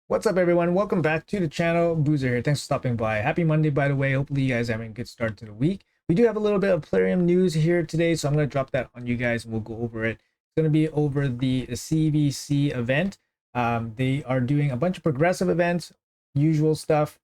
What's up, everyone? Welcome back to the channel. Boozer here. Thanks for stopping by. Happy Monday, by the way. Hopefully, you guys are having a good start to the week. We do have a little bit of Plarium news here today, so I'm going to drop that on you guys and we'll go over it. It's going to be over the CVC event. They are doing a bunch of progressive events, usual stuff.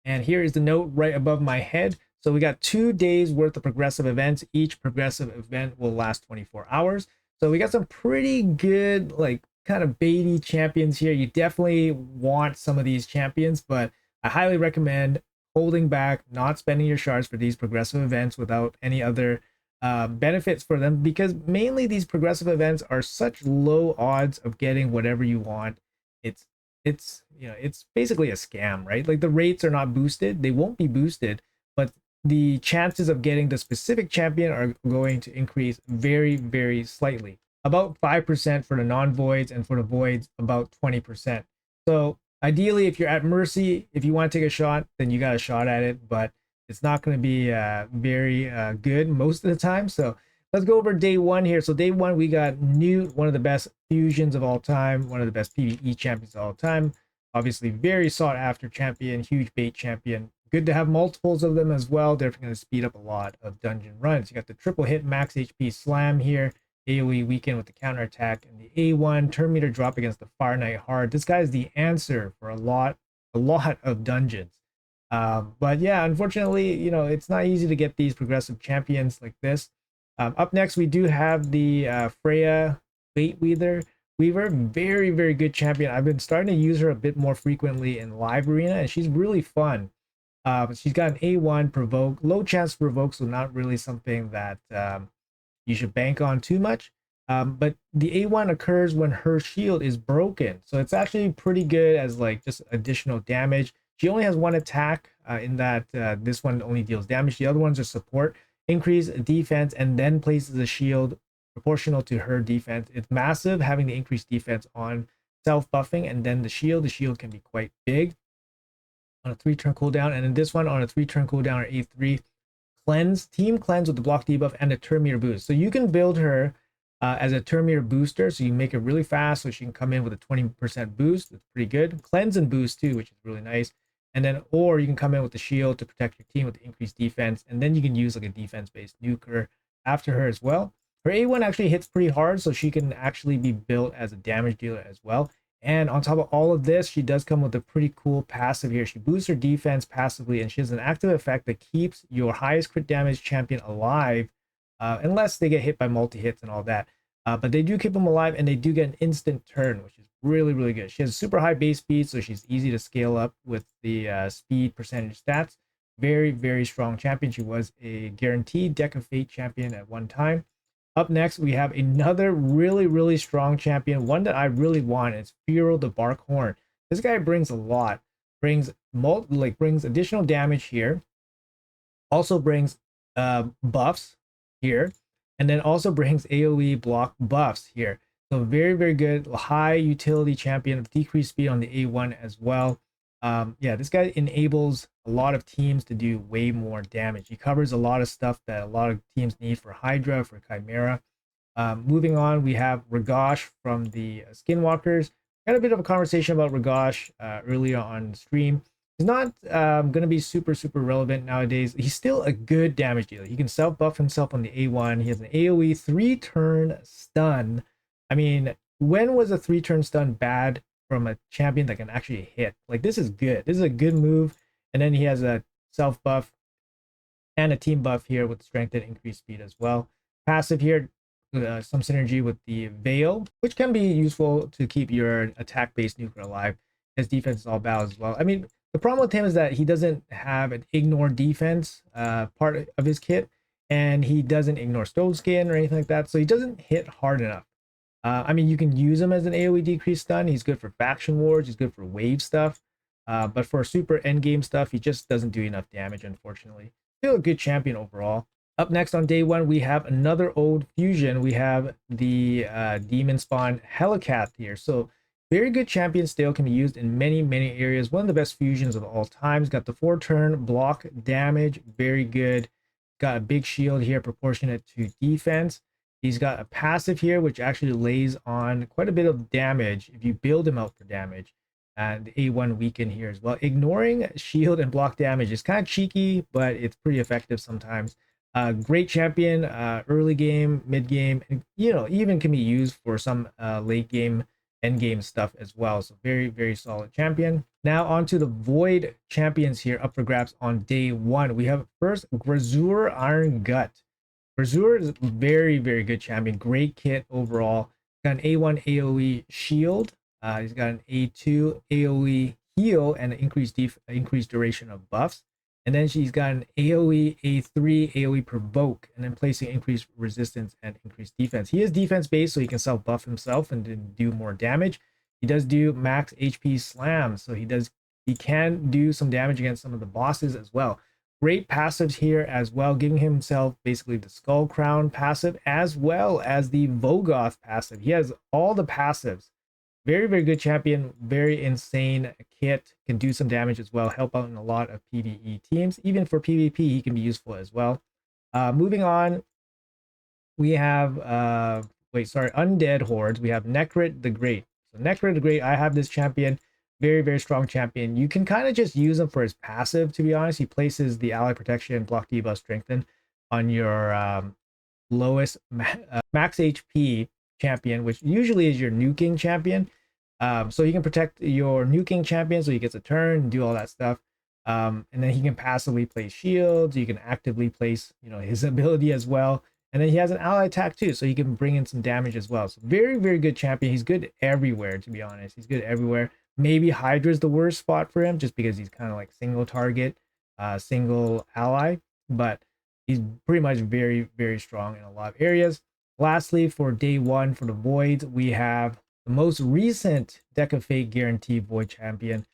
And here is the note right above my head. So we got 2 days worth of progressive events. Each progressive event will last 24 hours. So we got some pretty good, like, kind of baity champions here. You definitely want some of these champions, but I highly recommend holding back, not spending your shards for these progressive events without any other benefits for them, because mainly these progressive events are such low odds of getting whatever you want. It's it's basically a scam, right? Like, the rates are not boosted, they won't be boosted, but the chances of getting the specific champion are going to increase very, very slightly. About 5% for the non-voids, and for the voids, about 20%. So ideally, if you're at Mercy, if you want to take a shot, then you got a shot at it, but it's not going to be very good most of the time. So let's go over day one here. So day one, we got Newt, one of the best fusions of all time, one of the best PvE champions of all time. Obviously, very sought after champion, huge bait champion. Good to have multiples of them as well. They're going to speed up a lot of dungeon runs. You got the triple hit max HP slam here, AoE weaken with the counterattack, and the A1 turn meter drop against the Fire Knight hard. This guy is the answer for a lot of dungeons. But yeah, unfortunately, it's not easy to get these progressive champions like this. Up next, we do have the Freya Bait Weaver. Very, very good champion. I've been starting to use her a bit more frequently in live arena, and she's really fun. But she's got an A1 provoke, low chance to provoke, so not really something that you should bank on too much. But the A1 occurs when her shield is broken, so it's actually pretty good as like just additional damage. She only has one attack in that this one only deals damage. The other ones are support, increase defense, and then places a shield proportional to her defense. It's massive having the increased defense on self buffing, and then the shield. The shield can be quite big on a 3-turn cooldown, and in this one on a 3-turn cooldown or A3. Team cleanse with the block debuff and a turn meter boost. So you can build her as a turn meter booster, so you make it really fast, so she can come in with a 20% boost. That's pretty good. Cleanse and boost too, which is really nice. And then, or you can come in with the shield to protect your team with the increased defense, and then you can use like a defense-based nuker after her as well. Her A1 actually hits pretty hard, so she can actually be built as a damage dealer as well. And on top of all of this, she does come with a pretty cool passive here. She boosts her defense passively, and she has an active effect that keeps your highest crit damage champion alive, unless they get hit by multi-hits and all that. But they do keep them alive, and they do get an instant turn, which is really, really good. She has super high base speed, so she's easy to scale up with the speed percentage stats. Very, very strong champion. She was a guaranteed Deck of Fate champion at one time. Up next, we have another really, really strong champion, one that I really want. It's Furo the Barkhorn. This guy brings a lot. Brings additional damage here. Also brings buffs here, and then also brings AoE block buffs here. So very, very good, high utility champion, decreased speed on the A1 as well. Yeah, this guy enables a lot of teams to do way more damage. He covers a lot of stuff that a lot of teams need for Hydra, for Chimera. Moving on, we have Ragash from the Skinwalkers. Had a bit of a conversation about Ragash earlier on stream. He's not going to be super, super relevant nowadays. He's still a good damage dealer. He can self-buff himself on the A1. He has an AoE 3-turn stun. I mean, when was a 3-turn stun bad from a champion that can actually hit? Like, this is good. This is a good move. And then he has a self-buff and a team buff here with strength and increased speed as well. Passive here, some synergy with the Veil, which can be useful to keep your attack-based nuker alive. His defense is all bows as well. I mean, the problem with him is that he doesn't have an ignore defense part of his kit, and he doesn't ignore stone skin or anything like that, so he doesn't hit hard enough. I mean, you can use him as an AoE decrease stun. He's good for faction wars. He's good for wave stuff. But for super endgame stuff, he just doesn't do enough damage, unfortunately. Still a good champion overall. Up next on day one, we have another old fusion. We have the Demon Spawn Helicat here. So very good champion still, can be used in many, many areas. One of the best fusions of all times. Got the 4-turn block damage. Very good. Got a big shield here proportionate to defense. He's got a passive here, which actually lays on quite a bit of damage if you build him out for damage. and the A1 weaken here as well. Ignoring shield and block damage is kind of cheeky, but it's pretty effective sometimes. Great champion, early game, mid game, and even can be used for some late game, end game stuff as well. So very, very solid champion. Now on to the Void champions here up for grabs on day one. We have first Grazur Iron Gut. Grazur is very, very good champion. Great kit overall. Got an A1 AoE shield. He's got an A2 AoE heal and an increased duration of buffs. And then she's got an AoE A3 AoE provoke, and then placing increased resistance and increased defense. He is defense based, so he can self buff himself and then do more damage. He does do max HP slams, so he can do some damage against some of the bosses as well. Great passives here as well, giving himself basically the Skull Crown passive as well as the Vogoth passive. He has all the passives. Very, very good champion, very insane kit, can do some damage as well, help out in a lot of PvE teams. Even for PvP, he can be useful as well. Moving on, we have, Undead Hordes. We have Necrit the Great. So Necrit the Great, I have this champion, very, very strong champion. You can kind of just use him for his passive, to be honest. He places the ally protection, block debuff, strengthen on your lowest max HP champion, which usually is your nuking champion. So he can protect your nuking champion, so he gets a turn and do all that stuff. And then he can passively place shields. You can actively place, his ability as well. And then he has an ally attack too, so he can bring in some damage as well. So very, very good champion. He's good everywhere, to be honest. He's good everywhere. Maybe Hydra is the worst spot for him, just because he's kind of like single target, single ally. But he's pretty much very, very strong in a lot of areas. Lastly, for day one for the Voids, we have the most recent Deck of Fate guaranteed Void champion,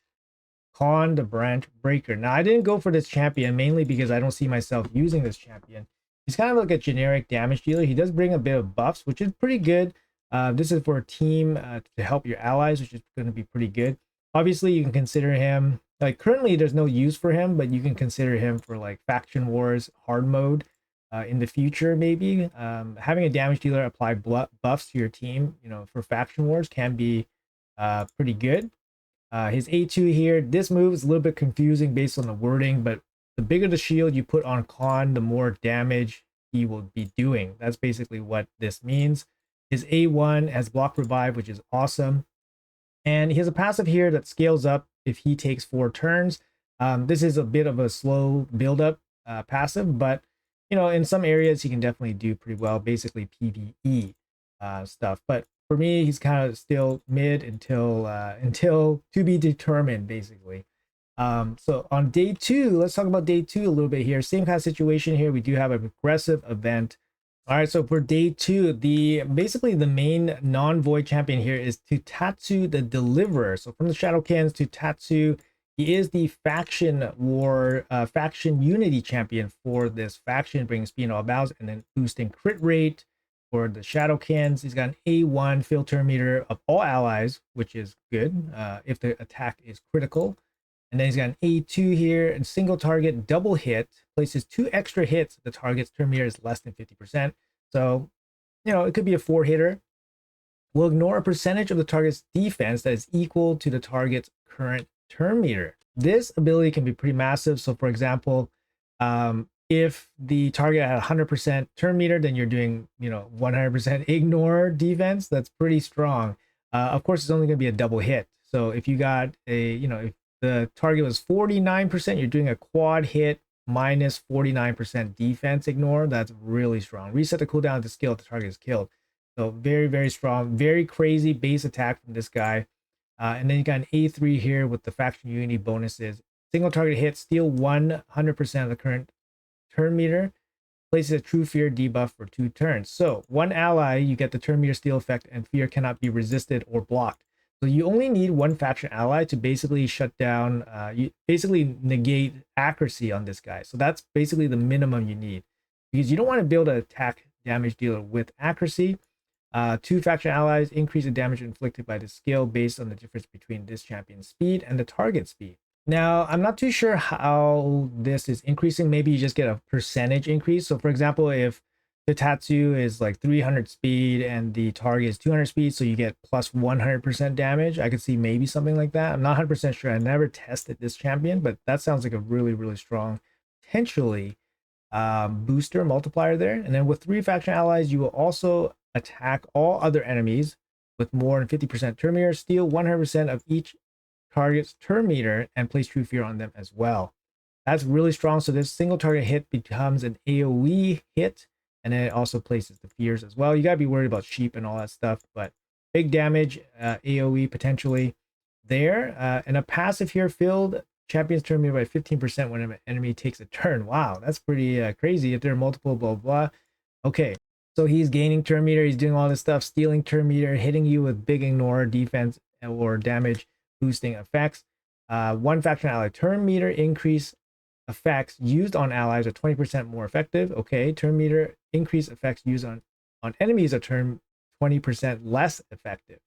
Khan the Branch Breaker. Now, I didn't go for this champion mainly because I don't see myself using this champion. He's kind of like a generic damage dealer. He does bring a bit of buffs, which is pretty good. This is for a team to help your allies, which is going to be pretty good. Obviously, you can consider him, like currently there's no use for him, but you can consider him for like Faction Wars hard mode. In the future, maybe having a damage dealer apply buffs to your team, for faction wars can be pretty good. His A2 here, this move is a little bit confusing based on the wording, but the bigger the shield you put on Khan, the more damage he will be doing. That's basically what this means. His A1 has block revive, which is awesome. And he has a passive here that scales up if he takes 4 turns. This is a bit of a slow build-up passive, but in some areas he can definitely do pretty well, basically PvE stuff. But for me, he's kind of still mid until to be determined, basically. So on day 2, let's talk about day 2 a little bit here. Same kind of situation here. We do have an aggressive event. All right, so for day 2, basically the main non-void champion here is Tutatsu the Deliverer. So from the Shadowkins, Tutatsu, he is the faction war, faction unity champion for this faction, bringing speed in all battles and then boosting crit rate for the Shadowkins. He's got an A1 filter meter of all allies, which is good if the attack is critical. And then he's got an A2 here, and single target double hit, places 2 extra hits if the target's turn meter is less than 50%. So, it could be a 4-hitter. Will ignore a percentage of the target's defense that is equal to the target's current turn meter. This ability can be pretty massive. So for example, if the target had 100% turn meter, then you're doing 100% ignore defense. That's pretty strong. Of course, it's only going to be a double hit. So if you got if the target was 49%, you're doing a quad hit minus 49% defense ignore. That's really strong. Reset the cooldown of the skill if the target is killed. So very, very strong, very crazy base attack from this guy. And then you got an A3 here with the faction unity bonuses. Single target hit, steal 100% of the current turn meter, places a true fear debuff for 2 turns. So one ally, you get the turn meter steal effect, and fear cannot be resisted or blocked. So you only need one faction ally to basically shut down, you basically negate accuracy on this guy. So that's basically the minimum you need, because you don't want to build an attack damage dealer with accuracy. 2 faction allies increase the damage inflicted by the skill based on the difference between this champion's speed and the target speed. Now, I'm not too sure how this is increasing. Maybe you just get a percentage increase. So for example, if The Tatsu is like 300 speed and the target is 200 speed, so you get plus 100% damage. I could see maybe something like that. I'm not 100% sure. I never tested this champion, but that sounds like a really, really strong, potentially booster multiplier there. And then with 3 faction allies, you will also attack all other enemies with more than 50% turn meter, steal 100% of each target's turn meter, and place true fear on them as well. That's really strong. So this single target hit becomes an AoE hit, and then it also places the fears as well. You gotta be worried about sheep and all that stuff, but big damage, AoE potentially there. And a passive here, filled champions turn meter by 15% when an enemy takes a turn. Wow, that's pretty crazy. If there are multiple, blah, blah. Okay, so he's gaining turn meter. He's doing all this stuff, stealing turn meter, hitting you with big ignore, defense, or damage boosting effects. One faction ally turn meter increase effects used on allies are 20% more effective. Okay, turn meter increase effects used on enemies are turn 20% less effective.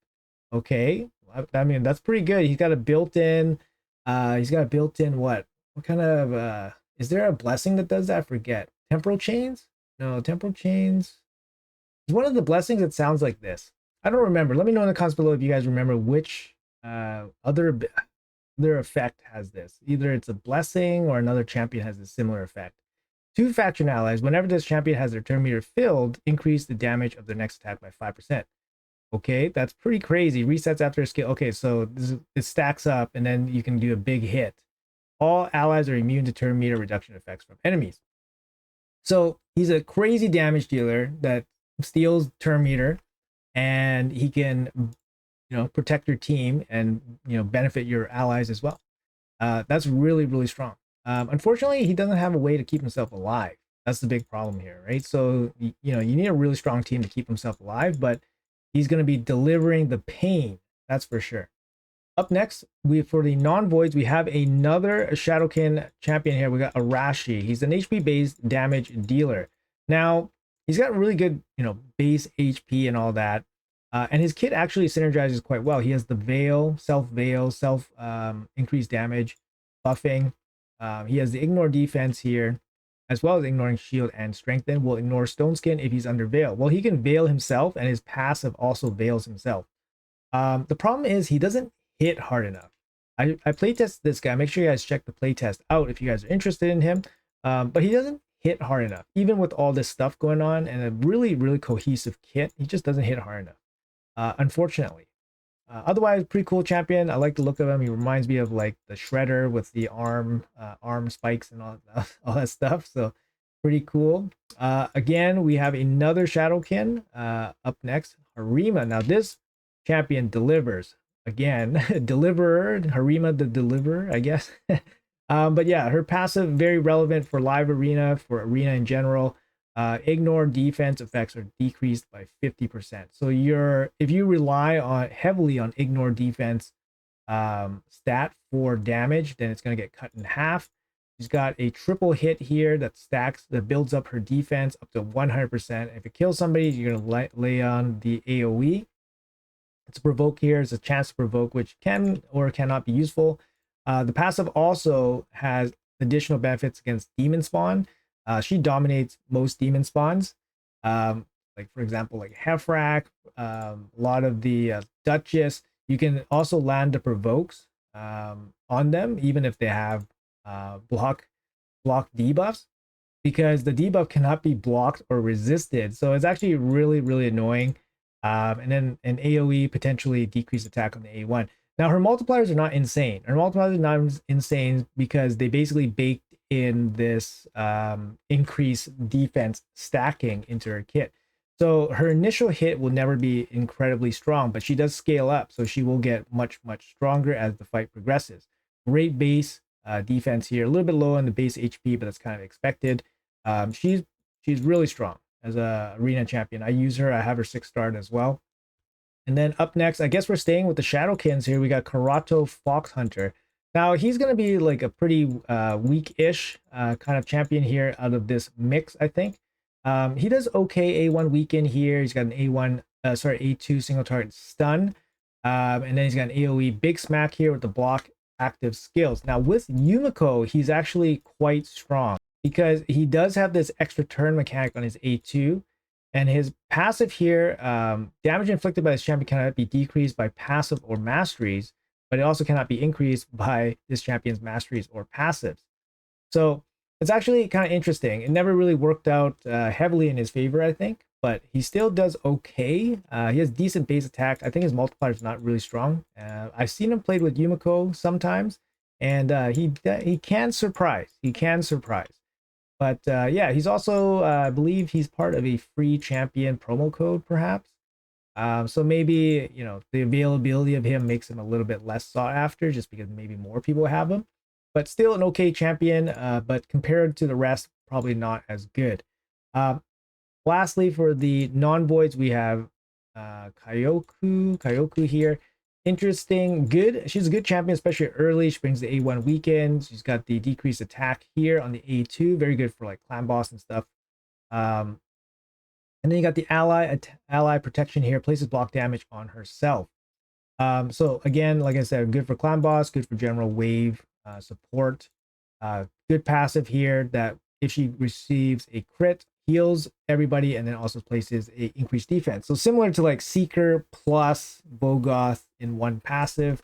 Okay, I mean that's pretty good. He's got a built-in what kind of is there a blessing that does that? I forget. Temporal chains? No, temporal chains. It's one of the blessings that sounds like this. I don't remember. Let me know in the comments below if you guys remember which other effect has this. Either it's a blessing or another champion has a similar effect. 2 faction allies, whenever this champion has their turn meter filled, increase the damage of their next attack by 5%. Okay, that's pretty crazy. Resets after a skill. Okay, so it stacks up and then you can do a big hit. All allies are immune to turn meter reduction effects from enemies. So he's a crazy damage dealer that steals turn meter, and he can, protect your team and, benefit your allies as well. That's really, really strong. Unfortunately, he doesn't have a way to keep himself alive. That's the big problem here, right? So, you need a really strong team to keep himself alive, but he's going to be delivering the pain. That's for sure. Up next, for the non-voids, we have another Shadowkin champion here. We got Arashi. He's an HP-based damage dealer. Now, he's got really good, base HP and all that. And his kit actually synergizes quite well. He has the veil, self increased damage, buffing. He has the ignore defense here, as well as ignoring shield and strengthen. Will ignore stone skin if he's under veil. Well, he can veil himself, and his passive also veils himself. The problem is he doesn't hit hard enough. I playtest this guy. Make sure you guys check the playtest out if you guys are interested in him. But he doesn't hit hard enough, even with all this stuff going on and a really, really cohesive kit. He just doesn't hit hard enough. Unfortunately. Otherwise, pretty cool champion. I like the look of him. He reminds me of like the Shredder with the arm spikes and all that stuff. So pretty cool. Again, we have another Shadowkin up next, Harima. Now this champion delivers. Again, deliverer, Harima the deliverer, I guess. But yeah, her passive very relevant for live arena, for arena in general. Ignore defense effects are decreased by 50%. So if you rely heavily on ignore defense stat for damage, then it's going to get cut in half. She's got a triple hit here that builds up her defense up to 100%. If it kills somebody, you're going to lay on the AoE. It's a provoke here. It's a chance to provoke, which can or cannot be useful. The passive also has additional benefits against demon spawn. She dominates most demon spawns, like for example, like Hefrak, a lot of the Duchess. You can also land the provokes on them, even if they have block debuffs, because the debuff cannot be blocked or resisted. So it's actually really, really annoying. And then an AoE potentially decrease attack on the A1. Now her multipliers are not insane. Her multipliers are not insane because they basically baked in this increased defense stacking into her kit. So her initial hit will never be incredibly strong, but she does scale up, so she will get much, much stronger as the fight progresses. Great base defense here, a little bit low on the base HP, but that's kind of expected. She's really strong as a arena champion. I use her. I have her 6-starred as well. And then up next, I guess we're staying with the Shadowkins here. We got Karato Fox Hunter. Now he's going to be like a pretty weak-ish kind of champion here out of this mix, I think. He does okay A1 weaken here. He's got an A2 single target stun. And then he's got an AoE big smack here with the block active skills. Now with Yumiko, he's actually quite strong. because he does have this extra turn mechanic on his A2, and his passive here, damage inflicted by this champion cannot be decreased by passive or masteries, but it also cannot be increased by this champion's masteries or passives. So it's actually kind of interesting. It never really worked out heavily in his favor, I think, but he still does okay. He has decent base attack. I think his multiplier is not really strong. I've seen him played with Yumiko sometimes, and he can surprise. He can surprise. But yeah, he's also, I believe he's part of a free champion promo code, perhaps. So maybe, you know, the availability of him makes him a little bit less sought after just because maybe more people have him. But still an okay champion, but compared to the rest, probably not as good. Lastly, for the non-voids, we have Kyoku here. Interesting, good. She's a good champion, especially early. She brings the A1 weekend. She's got the decreased attack here on the A2. Very good for like clan boss and stuff. And then you got the ally protection here. Places block damage on herself. So again, like I said, good for clan boss, good for general wave support. Good passive here that if she receives a crit, heals everybody, and then also places a increased defense. So similar to like Seeker plus Bogoth in one passive.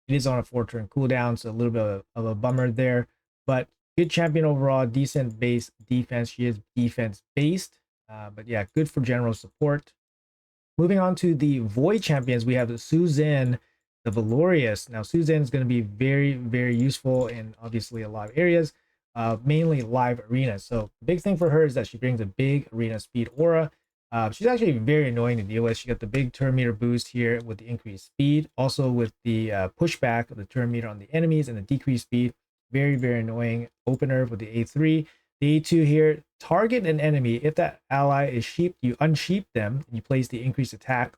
It is on a 4-turn cooldown, so a little bit of a bummer there. But good champion overall, decent base defense. She is defense based. But yeah, good for general support. Moving on to the Void champions, we have Suzin, the Valorious. Now, Suzin is going to be very, very useful in obviously a lot of areas, mainly live arenas. So the big thing for her is that she brings a big arena speed aura. She's actually very annoying to deal with. She got the big turn meter boost here with the increased speed, also with the pushback of the turn meter on the enemies and the decreased speed. Very, very annoying opener with the A3. The A2 here, target an enemy. If that ally is sheep, you unsheep them and you place the increased attack.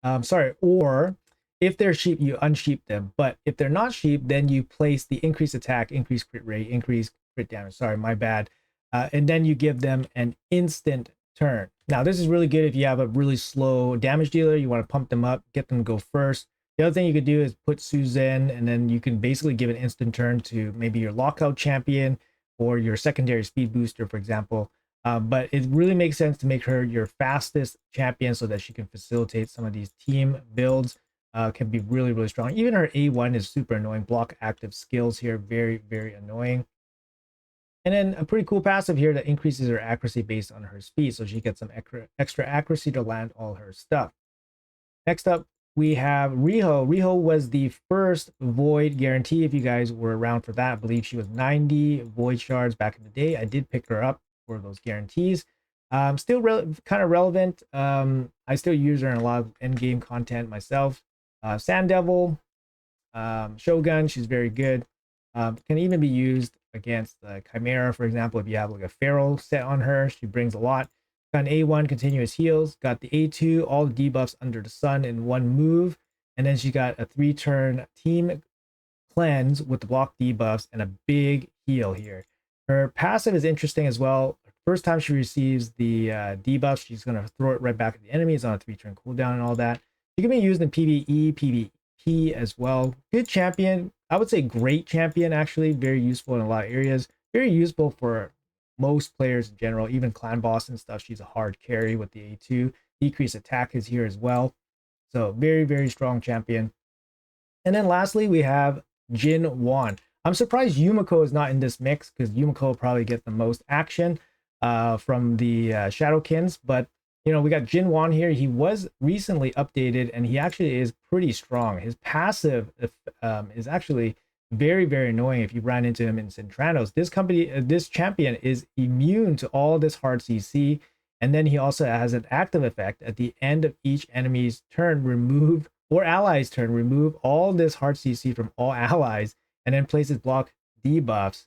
Or if they're sheep, you unsheep them. But if they're not sheep, then you place the increased attack, increased crit rate, increased crit damage. Sorry, my bad. And then you give them an instant turn. Now, this is really good if you have a really slow damage dealer. You want to pump them up, get them to go first. The other thing you could do is put Suzin, and then you can basically give an instant turn to maybe your lockout champion or your secondary speed booster, for example. But it really makes sense to make her your fastest champion so that she can facilitate some of these team builds. Can be really, really strong. Even her A1 is super annoying. Block active skills here, very, very annoying. And then a pretty cool passive here that increases her accuracy based on her speed. So she gets some extra accuracy to land all her stuff. Next up, we have Riho. Riho was the first Void guarantee. If you guys were around for that, I believe she was 90 Void shards back in the day. I did pick her up for those guarantees. Still kind of relevant. I still use her in a lot of end game content myself. Sand Devil, Shogun, she's very good. Can even be used against Chimera, for example, if you have like a Feral set on her. She brings a lot. Got an A1 continuous heals, got the A2, all the debuffs under the sun in one move, and then she got a 3-turn team cleanse with the block debuffs and a big heal here. Her passive is interesting as well. First time she receives the debuff, she's going to throw it right back at the enemy. It's on a 3-turn cooldown and all that. She can be used in PvE, PvP as well. Good champion. I would say great champion, actually. Very useful in a lot of areas. Very useful for most players in general, even clan boss and stuff. She's a hard carry with the A2. Decreased attack is here as well. So very, very strong champion. And then lastly, we have Jin Wan. I'm surprised Yumiko is not in this mix because Yumiko will probably get the most action from the Shadowkins. But, you know, we got Jin Wan here. He was recently updated and he actually is pretty strong. His passive is actually very, very annoying if you ran into him in Centranos. This champion is immune to all this hard CC. And then he also has an active effect at the end of each enemy's turn, remove or allies turn, remove all this hard CC from all allies, and then places block debuffs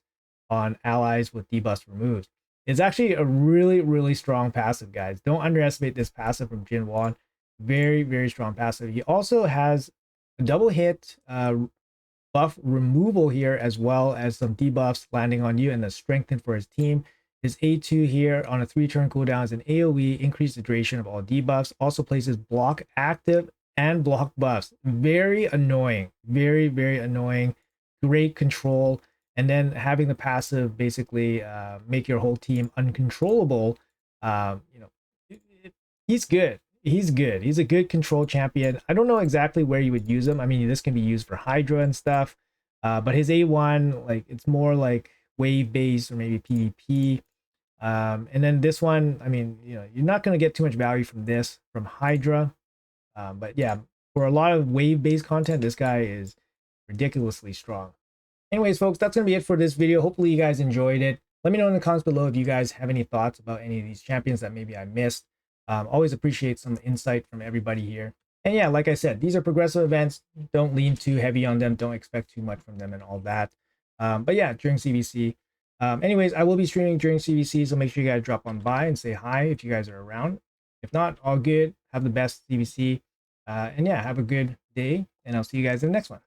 on allies with debuffs removed. It's actually a really, really strong passive, guys. Don't underestimate this passive from Jin Wan. Very, very strong passive. He also has a double hit buff removal here, as well as some debuffs landing on you and the strengthen for his team. His A2 here on a 3-turn cooldown is an AoE, increase the duration of all debuffs. Also places block active and block buffs. Very annoying. Very, very annoying. Great control. and then having the passive basically make your whole team uncontrollable. You know, he's good. He's good. He's a good control champion. I don't know exactly where you would use him. I mean, this can be used for Hydra and stuff, but his A1, like, it's more like wave based or maybe PvP. And then this one, I mean, you know, you're not going to get too much value from this from Hydra. But yeah, for a lot of wave based content, this guy is ridiculously strong. Anyways, folks, that's going to be it for this video. Hopefully you guys enjoyed it. Let me know in the comments below if you guys have any thoughts about any of these champions that maybe I missed. Always appreciate some insight from everybody here. And yeah, like I said, these are progressive events. Don't lean too heavy on them. Don't expect too much from them and all that. But yeah, during CVC. Anyways, I will be streaming during CVC, so make sure you guys drop on by and say hi if you guys are around. If not, all good. Have the best CVC. And yeah, have a good day, and I'll see you guys in the next one.